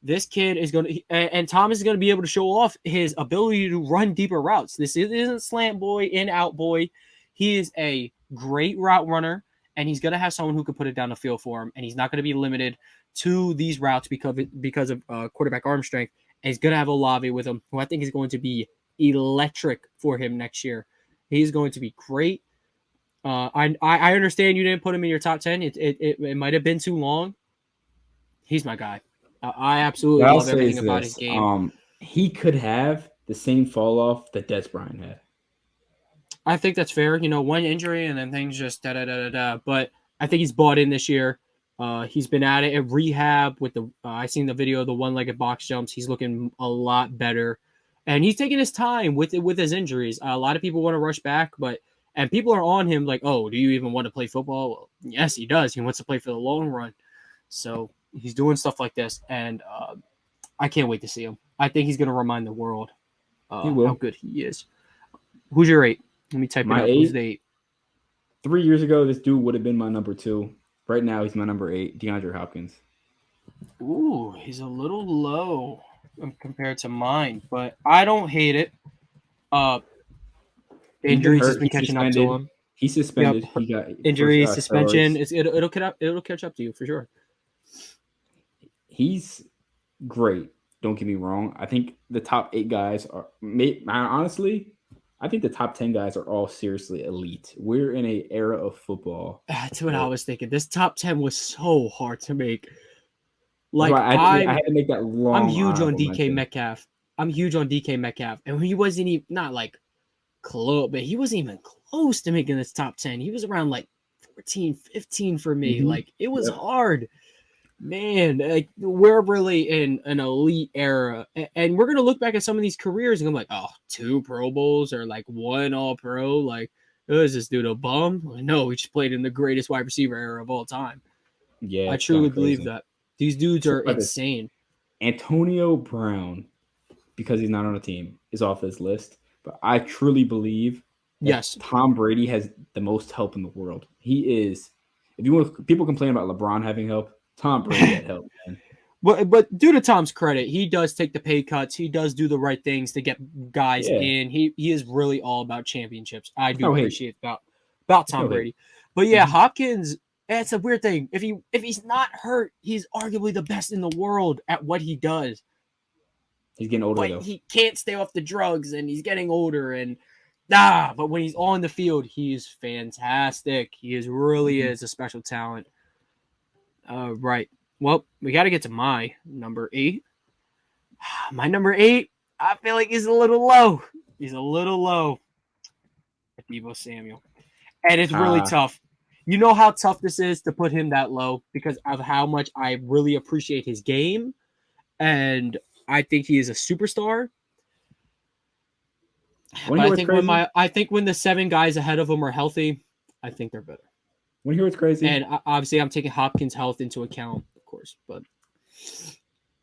This kid is going to, and Thomas is going to be able to show off his ability to run deeper routes. This isn't slant boy, in out boy. He is a great route runner, and he's going to have someone who can put it down the field for him, and he's not going to be limited to these routes because of quarterback arm strength. And he's going to have Olave with him, who I think is going to be electric for him next year. He's going to be great. I understand you didn't put him in your top 10. It might have been too long. He's my guy. I absolutely love everything about his game. He could have the same fall off that Des Bryant had. I think that's fair. One injury and then things just da-da-da-da-da. But I think he's bought in this year. He's been at it at rehab with the I seen the video of the one-legged box jumps. He's looking a lot better. And he's taking his time with his injuries. A lot of people want to rush back, and people are on him like, oh, do you even want to play football? Well, yes, he does. He wants to play for the long run. So he's doing stuff like this, and I can't wait to see him. I think he's going to remind the world how good he is. Who's your 8? Let me type it up. Who's the 8? 3 years ago, this dude would have been my number 2. Right now, he's my number 8, Deandre Hopkins. Ooh, he's a little low compared to mine, but I don't hate it. Injuries has been catching up to him. He's suspended. Yep. He got injuries, suspension. It'll catch up to you for sure. He's great. Don't get me wrong. I think the top 8 guys are honestly. I think the top 10 guys are all seriously elite. We're in an era of football. That's what I was thinking. This top 10 was so hard to make. Like I had to make that long. I'm huge on DK Metcalf. And he wasn't even not like close, but he wasn't even close to making this top 10. He was around like 14, 15 for me. Mm-hmm. Like it was hard. Man, like we're really in an elite era, and we're gonna look back at some of these careers and I'm like, oh, 2 Pro Bowls or like 1 All-Pro. Like, is this dude a bum? No, he just played in the greatest wide receiver era of all time. Yeah, I truly believe that. These dudes are insane. Antonio Brown, because he's not on a team, is off this list. But I truly believe yes, Tom Brady has the most help in the world. He is. If you want, people complain about LeBron having help. Tom Brady had help, man. But due to Tom's credit, he does take the pay cuts. He does do the right things to get guys in. He is really all about championships. I do appreciate about Tom Brady. But yeah, Hopkins, it's a weird thing. If he's not hurt, he's arguably the best in the world at what he does. He's getting older, though. He can't stay off the drugs, and he's getting older. But when he's on the field, he's fantastic. He really is a special talent. Right. Well, we got to get to my number 8. My number 8, I feel like he's a little low. He's a little low. Deebo Samuel. And it's really tough. You know how tough this is to put him that low because of how much I really appreciate his game. And I think he is a superstar. But I think when the 7 guys ahead of him are healthy, I think they're better. Want to hear what's crazy? And obviously, I'm taking Hopkins' health into account, of course. But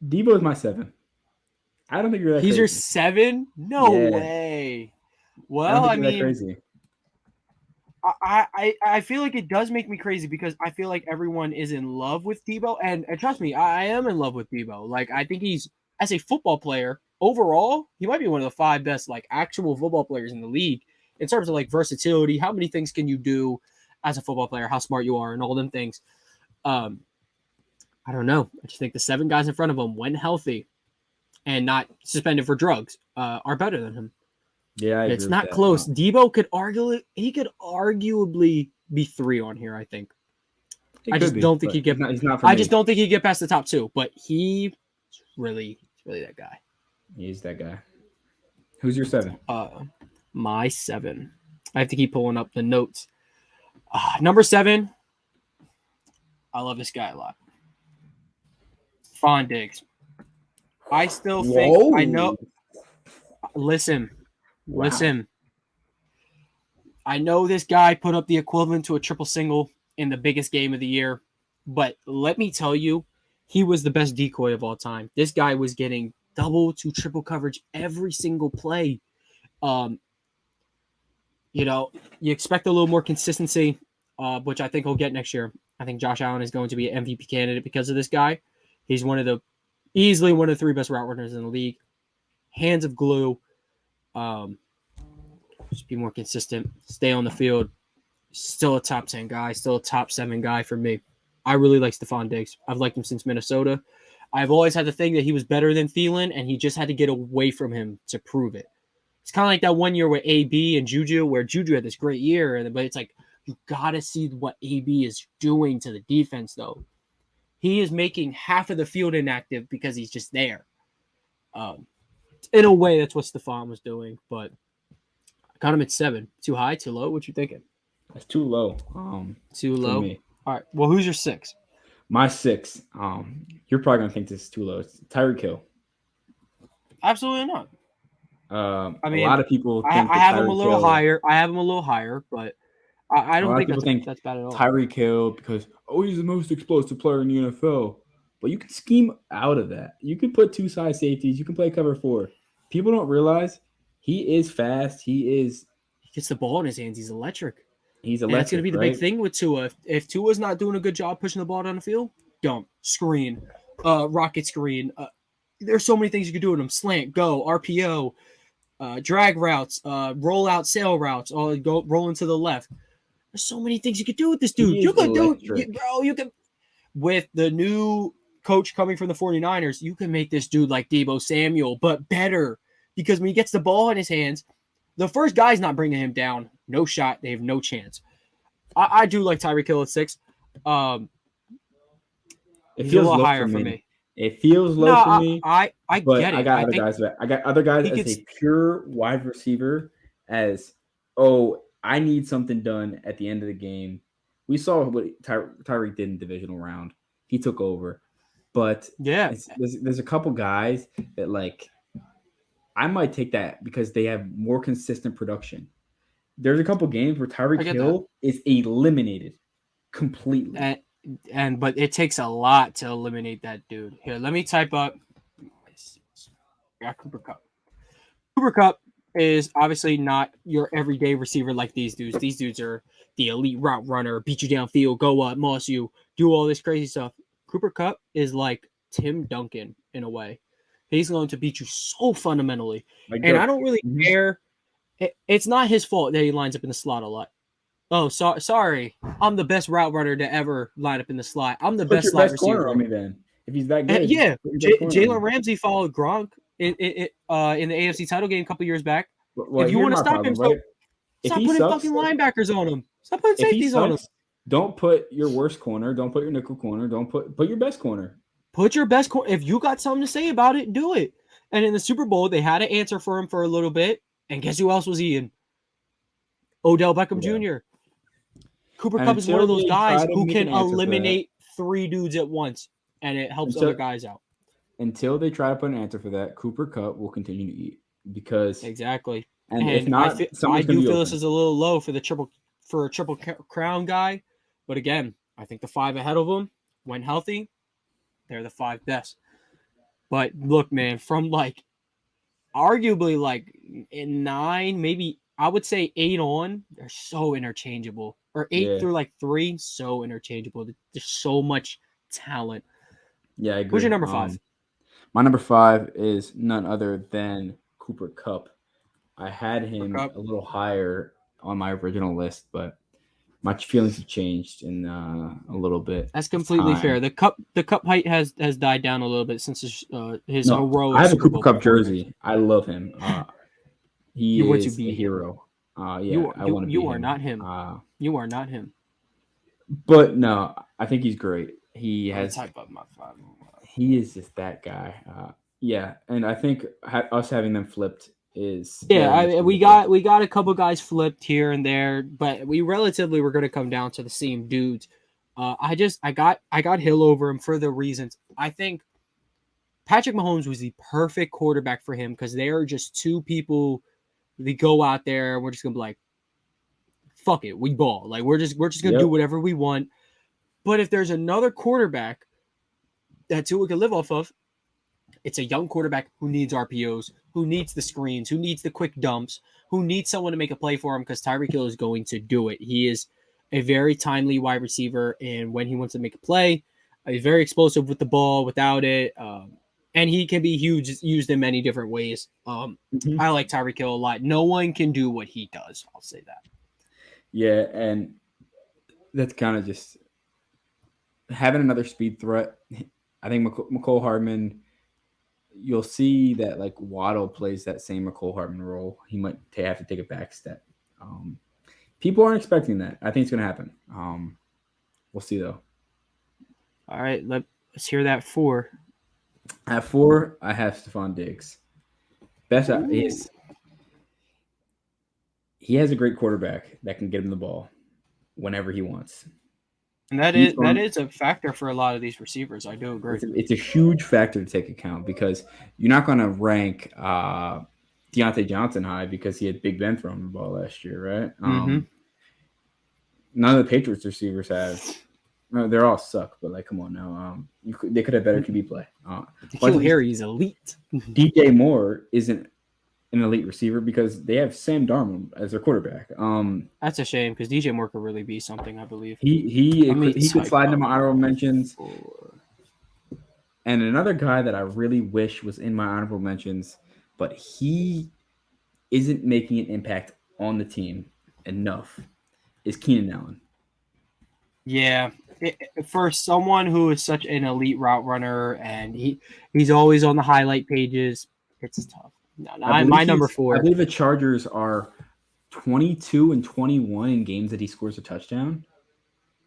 Deebo is my 7. I don't think you're that. He's crazy. Your 7? No way. Well, I mean, crazy. I feel like it does make me crazy because I feel like everyone is in love with Deebo, and trust me, I am in love with Deebo. Like I think he's as a football player, overall, he might be one of the 5 best like actual football players in the league in terms of like versatility. How many things can you do as a football player? How smart you are, and all them things. I don't know. I just think the 7 guys in front of him, when healthy and not suspended for drugs, are better than him. Yeah, it's not close. Debo could arguably be 3 on here. I think. I just don't think he'd get. He's not I just don't think he'd get past the top 2. But he's really that guy. He's that guy. Who's your 7? My 7. I have to keep pulling up the notes. Number 7. I love this guy a lot. Fawn Diggs. I still think I know. Listen. I know this guy put up the equivalent to a triple single in the biggest game of the year, but let me tell you, he was the best decoy of all time. This guy was getting double to triple coverage every single play. You expect a little more consistency, which I think he'll get next year. I think Josh Allen is going to be an MVP candidate because of this guy. He's easily one of the 3 best route runners in the league. Hands of glue. Just be more consistent. Stay on the field. Still a top 10 guy. Still a top 7 guy for me. I really like Stephon Diggs. I've liked him since Minnesota. I've always had the thing that he was better than Thielen, and he just had to get away from him to prove it. It's kind of like that one year with AB and Juju, where Juju had this great year, but it's like you got to see what AB is doing to the defense, though. He is making half of the field inactive because he's just there. In a way, that's what Stephon was doing, but I got him at 7. Too high, too low? What you thinking? That's too low. Too low? Me. All right. Well, who's your 6? My 6. You're probably going to think this is too low. It's Tyreek Hill. Absolutely not. A lot of people think I have him a little higher. I have him a little higher, but I don't think that's bad at all. Tyreek Hill because he's the most explosive player in the NFL. But you can scheme out of that. You can put 2 side safeties. You can play cover 4. People don't realize he is fast. He gets the ball in his hands. He's electric. He's electric. And that's going to be the big thing with Tua. If Tua's not doing a good job pushing the ball down the field, dump, screen, rocket screen. There's so many things you could do with him. Slant, go, RPO, drag routes, roll out, sail routes, or go rolling to the left. There's so many things you could do with this dude. You could with the new coach coming from the 49ers, you can make this dude like Deebo Samuel, but better. Because when he gets the ball in his hands, the first guy's not bringing him down. No shot. They have no chance. I do like Tyreek Hill at 6. It feels a little higher for me. It feels low for me. I get it. I got other guys as a pure wide receiver as, I need something done at the end of the game. We saw what Tyreek did in the divisional round. He took over. But yeah, there's a couple guys that I might take that because they have more consistent production. There's a couple games where Tyreek Hill is eliminated completely. But it takes a lot to eliminate that dude. Here, let me type up. Cooper Kupp. Cooper Kupp is obviously not your everyday receiver like these dudes. These dudes are the elite route runner, beat you downfield, go up, moss you, do all this crazy stuff. Cooper Kupp is like Tim Duncan in a way. He's going to beat you so fundamentally. And I don't really care. It's not his fault that he lines up in the slot a lot. Oh, sorry. I'm the best route runner to ever line up in the slot. I'm the best slot receiver. On me then. If he's that good. Yeah. Jalen Ramsey followed Gronk in the AFC title game a couple years back. Well, if you want to stop him, stop putting fucking linebackers on him. Stop putting safeties on him. Don't put your worst corner. Don't put your nickel corner. Don't put your best corner. Put your best corner. If you got something to say about it, do it. And in the Super Bowl, they had to answer for him for a little bit. And guess who else was eating? Odell Beckham Jr. Cooper Kupp is one of those guys who can eliminate 3 dudes at once, and it helps other guys out. Until they try to put an answer for that, Cooper Kupp will continue to eat because exactly. And if not, I do feel this is a little low for a triple crown guy, but again, I think the 5 ahead of him, when healthy, they're the 5 best. But look, man, from arguably in 9, maybe I would say 8 on, they're so interchangeable. Or 8 through 3, so interchangeable. There's so much talent. Yeah, I agree. Who's your number 5? My number 5 is none other than Cooper Kupp. I had him Kupp. a little higher on my original list, but my feelings have changed in a little bit. That's completely time. fair. The cup height has died down a little bit since his No, heroic I have a Super Cooper Bowl Cup performance. jersey. I love him. He You want to is a be him. hero. Yeah, You I want to be you are him. not him. You are not him. But no, I think he's great. He Let me has. type up my 5. He is just that guy. Yeah, and I think us having them flipped is Yeah, we got a couple guys flipped here and there, but we relatively were going to come down to the same dudes. I got Hill over him for the reasons. I think Patrick Mahomes was the perfect quarterback for him because they are just two people that go out there and we're just gonna be like, fuck it, we ball. Like we're just gonna do whatever we want. But if there's another quarterback that Tua can live off of, it's a young quarterback who needs RPOs, who needs the screens, who needs the quick dumps, who needs someone to make a play for him because Tyreek Hill is going to do it. He is a very timely wide receiver, and when he wants to make a play, he's very explosive with the ball, without it, and he can be used in many different ways. I like Tyreek Hill a lot. No one can do what he does. I'll say that. Yeah, and that's kind of just having another speed threat. I think McCole Hardman. You'll see that like Waddle plays that same McCole Hardman role. He might have to take a back step. People aren't expecting that. I think it's going to happen. We'll see though. All right, let's hear that 4. At 4, I have Stephon Diggs. He has a great quarterback that can get him the ball whenever he wants. And that is a factor for a lot of these receivers. I do agree. It's a huge factor to take account because you're not going to rank Deontay Johnson high because he had Big Ben throwing the ball last year, right? None of the Patriots receivers have. No, they're all suck, but like, come on now. They could have better QB play. N'Keal Harry's elite. DJ Moore isn't an elite receiver because they have Sam Darnold as their quarterback. That's a shame because DJ Moore could really be something, I believe. He could slide into my honorable mentions. And another guy that I really wish was in my honorable mentions, but he isn't making an impact on the team enough, is Keenan Allen. Yeah, for someone who is such an elite route runner and he's always on the highlight pages, it's tough. No, my number 4. I believe the Chargers are 22 and 21 in games that he scores a touchdown.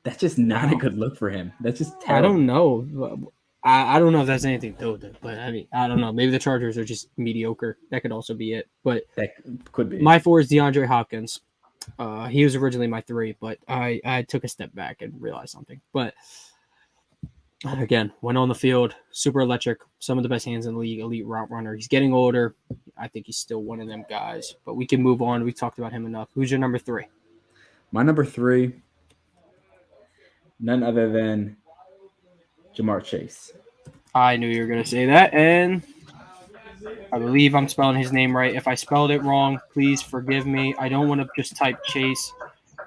That's just not a good look for him. That's just terrible. I don't know. I don't know if that's anything to do with it, but I mean, I don't know. Maybe the Chargers are just mediocre. That could also be it. But that could be. My 4 is DeAndre Hopkins. He was originally my 3, but I took a step back and realized something. But again, went on the field, super electric, some of the best hands in the league, elite route runner. He's getting older. I think he's still one of them guys, but we can move on. We talked about him enough. Who's your number 3? My number 3, none other than Jamar Chase. I knew you were going to say that, and I believe I'm spelling his name right. If I spelled it wrong, please forgive me. I don't want to just type Chase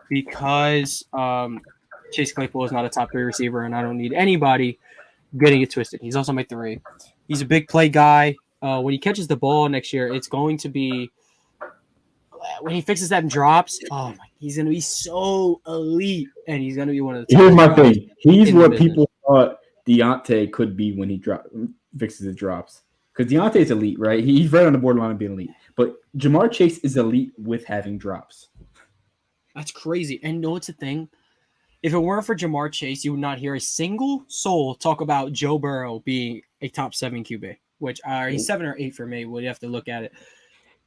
because Chase Claypool is not a top 3 receiver, and I don't need anybody getting it twisted. He's also my 3. He's a big play guy. When he catches the ball next year, it's going to be when he fixes that and drops. Oh my! He's going to be so elite, and he's going to be one of the top. Here's my thing. He's what people thought Deontay could be when he fixes his drops. Because Deontay is elite, right? He's right on the borderline of being elite. But Jamar Chase is elite with having drops. That's crazy. And know what's the thing? If it weren't for Jamar Chase, you would not hear a single soul talk about Joe Burrow being a top 7 QB, which he's 7 or 8 for me. We'll have to look at it.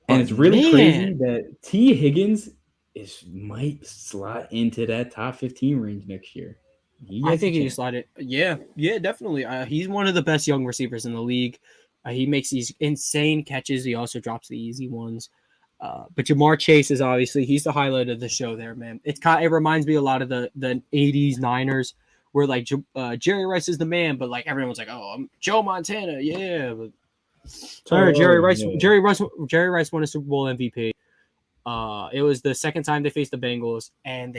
And it's really crazy that T. Higgins might slot into that top 15 range next year. I think he can slide it. Yeah, definitely. He's one of the best young receivers in the league. He makes these insane catches. He also drops the easy ones. But Jamar Chase is obviously, he's the highlight of the show there, man. It reminds me a lot of the 80s Niners where like Jerry Rice is the man, but like everyone's like, oh, I'm Joe Montana. Yeah. But Jerry Rice won a Super Bowl MVP. It was the second time they faced the Bengals and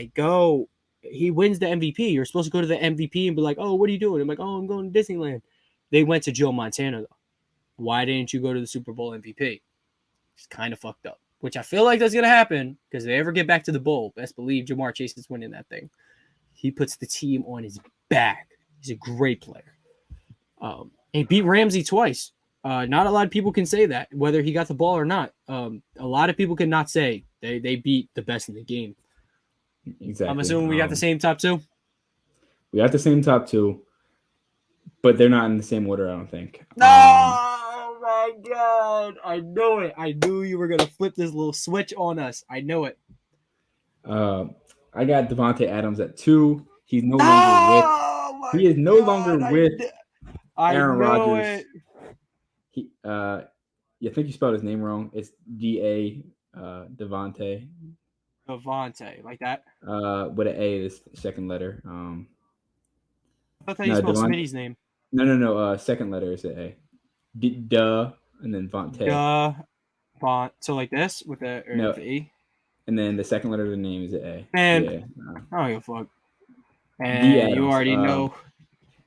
he wins the MVP. You're supposed to go to the MVP and be like, oh, what are you doing? I'm like, oh, I'm going to Disneyland. They went to Joe Montana though. why didn't you go to the Super Bowl MVP? It's kind of fucked up, which I feel like that's going to happen because if they ever get back to the bowl, best believe Jamar Chase is winning that thing. He puts the team on his back. He's a great player. He beat Ramsey twice. Not a lot of people can say that, whether he got the ball or not. A lot of people cannot say they beat the best in the game. Exactly. I'm assuming we got the same top two? We got the same top two, but they're not in the same order, I don't think. Oh, my God. I know it. I knew you were going to flip this little switch on us. I know it. I got Devonte Adams at 2. He's no longer with. He is no longer with Aaron Rodgers. He, you think you spelled his name wrong. It's Devonte. Devonte, like that. With an A, this second letter. I thought you spelled Smitty's name. No. Second letter is an A. Duh, and then Vontae. Vaunt. So like this with the with the E. And then the second letter of the name is an A. And yeah. I don't give a fuck. And you already know.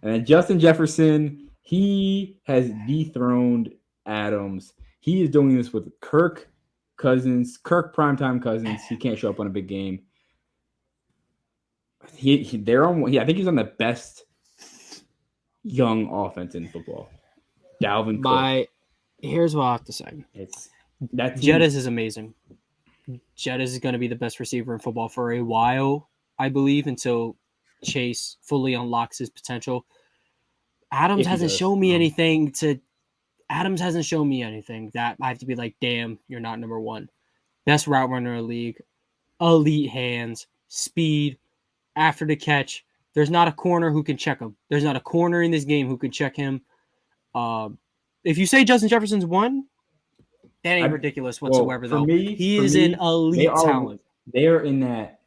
And then Justin Jefferson, he has dethroned Adams. He is doing this with Kirk primetime Cousins. He can't show up on a big game. I think he's on the best young offense in football. Dalvin Cook. Here's what I have to say. Jettis is amazing. Jettis is going to be the best receiver in football for a while, I believe, until Chase fully unlocks his potential. Adams hasn't shown me anything that I have to be like, damn, you're not number one. Best route runner in the league, elite hands, speed, after the catch. There's not a corner who can check him. There's not a corner in this game who can check him. If you say Justin Jefferson's one, that ain't ridiculous whatsoever, though. He is an elite talent. They are in that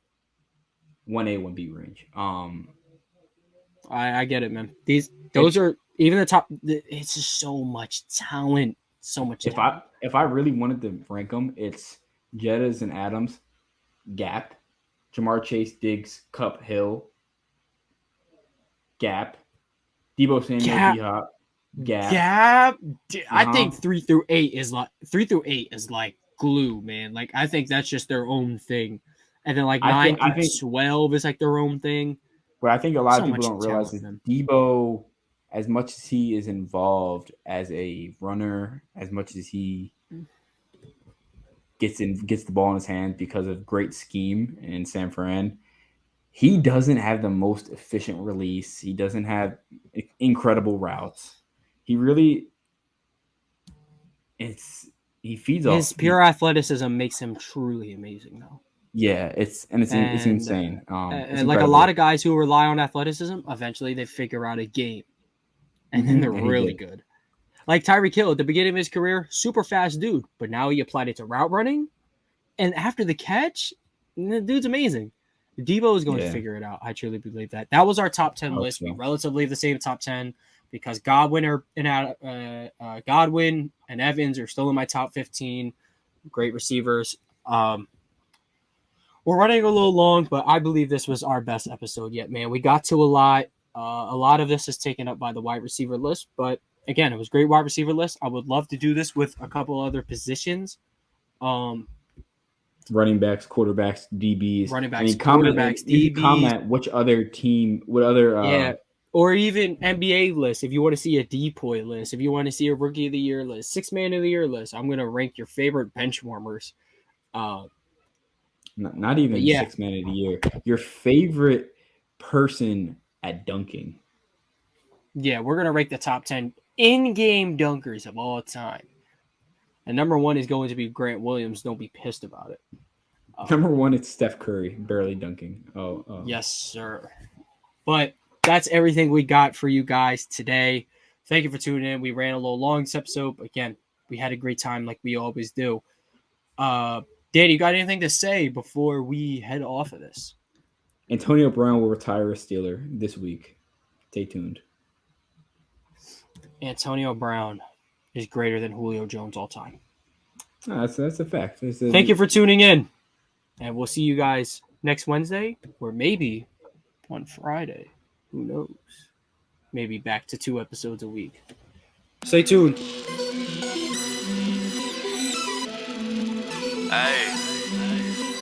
1A, 1B range. I get it, man. Those are even the top. It's just so much talent. So much talent. If I really wanted to rank them, it's Jettas and Adams, Gap, Jamar Chase, Diggs, Cup, Hill, Gap, Debo Samuel, D-Hop, Gap. I think 3 through 8 is like glue, man. Like I think that's just their own thing, and then like 9 through 12 is like their own thing. But I think a lot of people don't realize is Debo, as much as he is involved as a runner, as much as he gets the ball in his hand because of great scheme in San Fran, he doesn't have the most efficient release. He doesn't have incredible routes. He really, he feeds off. His pure athleticism makes him truly amazing, though. Yeah, it's insane. And like a lot of guys who rely on athleticism, eventually they figure out a game, and then they're really good. Like Tyreek Hill at the beginning of his career, super fast dude, but now he applied it to route running, and after the catch, the dude's amazing. Debo is going to figure it out. I truly believe that. That was our top 10 list. We relatively the same top 10 because Godwin and Evans are still in my top 15. Great receivers. We're running a little long, but I believe this was our best episode yet, man. We got to a lot. A lot of this is taken up by the wide receiver list, but again, it was a great wide receiver list. I would love to do this with a couple other positions. Running backs, quarterbacks, DBs. DBs. Comment which other team, or even NBA lists. If you want to see a DPOY list, if you want to see a Rookie of the Year list, Sixth Man of the Year list, I'm going to rank your favorite bench warmers. Not even Sixth Man of the Year. Your favorite person at dunking. Yeah, we're going to rank the top 10 in-game dunkers of all time. And number 1 is going to be Grant Williams. Don't be pissed about it. Number 1, it's Steph Curry, barely dunking. Yes, sir. But that's everything we got for you guys today. Thank you for tuning in. We ran a little long this episode. But again, we had a great time like we always do. Danny, you got anything to say before we head off of this? Antonio Brown will retire a Steeler this week. Stay tuned. Antonio Brown is greater than Julio Jones all time. That's a fact. Thank you for tuning in. And we'll see you guys next Wednesday or maybe on Friday. Who knows? Maybe back to 2 episodes a week. Stay tuned. Hey.